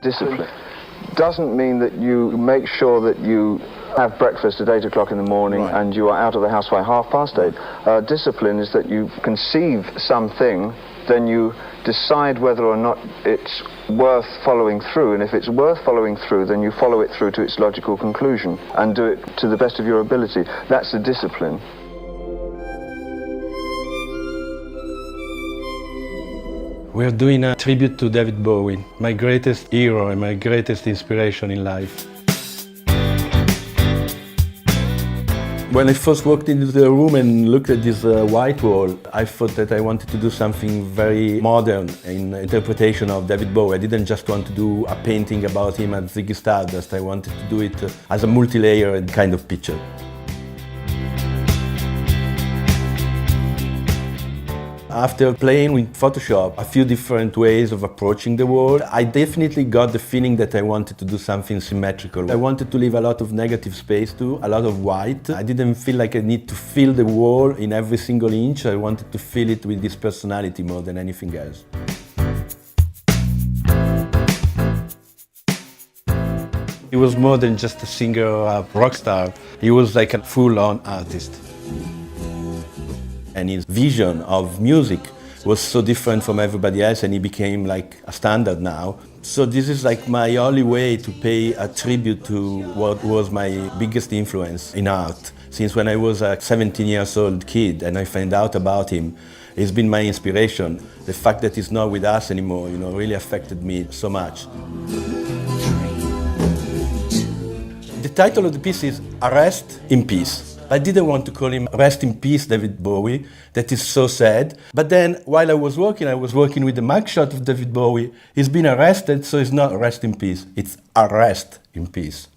Discipline doesn't mean that you make sure that you have breakfast at 8 o'clock in the morning and you are out of the house by 8:30. Discipline is that you conceive something, then you decide whether or not it's worth following through, and if it's worth following through, then you follow it through to its logical conclusion and do it to the best of your ability. That's the discipline. We're doing a tribute to David Bowie, my greatest hero and my greatest inspiration in life. When I first walked into the room and looked at this white wall, I thought that I wanted to do something very modern in interpretation of David Bowie. I didn't just want to do a painting about him as Ziggy Stardust. I wanted to do it as a multi-layered kind of picture. After playing with Photoshop, a few different ways of approaching the world, I definitely got the feeling that I wanted to do something symmetrical. I wanted to leave a lot of negative space too, a lot of white. I didn't feel like I need to fill the wall in every single inch. I wanted to fill it with this personality more than anything else. He was more than just a singer or a rock star. He was like a full-on artist. And his vision of music was so different from everybody else, and he became like a standard now. So this is like my only way to pay a tribute to what was my biggest influence in art. Since when I was a 17 years old kid and I found out about him, he's been my inspiration. The fact that he's not with us anymore, really affected me so much. The title of the piece is Arrestin Peace. I didn't want to call him Arrestin Peace David Bowie, that is so sad. But then, while I was working with the mugshot of David Bowie. He's been arrested, so it's not Rest in Peace, it's Arrest in Peace.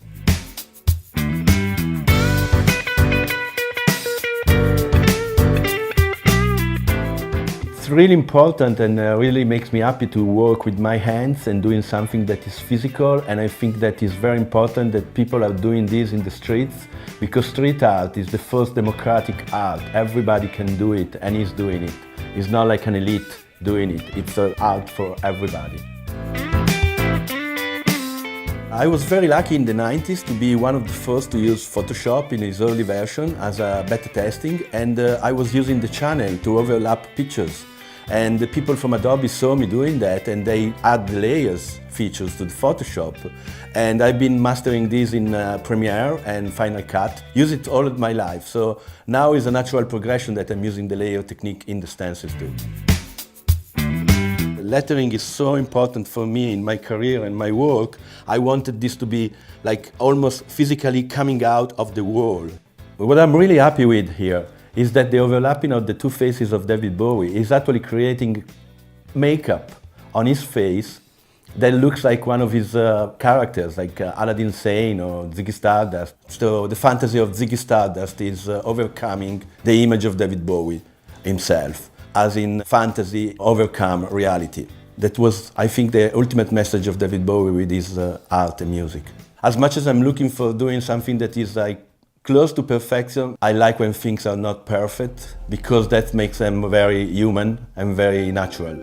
It's really important and really makes me happy to work with my hands and doing something that is physical, and I think that is very important that people are doing this in the streets, because street art is the first democratic art. Everybody can do it and is doing it. It's not like an elite doing it, it's an art for everybody. I was very lucky in the 90s to be one of the first to use Photoshop in its early version as a beta testing, and I was using the channel to overlap pictures. And the people from Adobe saw me doing that, and they add the layers features to the Photoshop. And I've been mastering this in Premiere and Final Cut. Use it all of my life. So now is a natural progression that I'm using the layer technique in the stencils too. Lettering is so important for me in my career and my work. I wanted this to be like almost physically coming out of the wall. What I'm really happy with here is that the overlapping of the two faces of David Bowie is actually creating makeup on his face that looks like one of his characters, like Aladdin Sane or Ziggy Stardust. So the fantasy of Ziggy Stardust is overcoming the image of David Bowie himself, as in fantasy overcome reality. That was, I think, the ultimate message of David Bowie with his art and music. As much as I'm looking for doing something that is like close to perfection, I like when things are not perfect, because that makes them very human and very natural.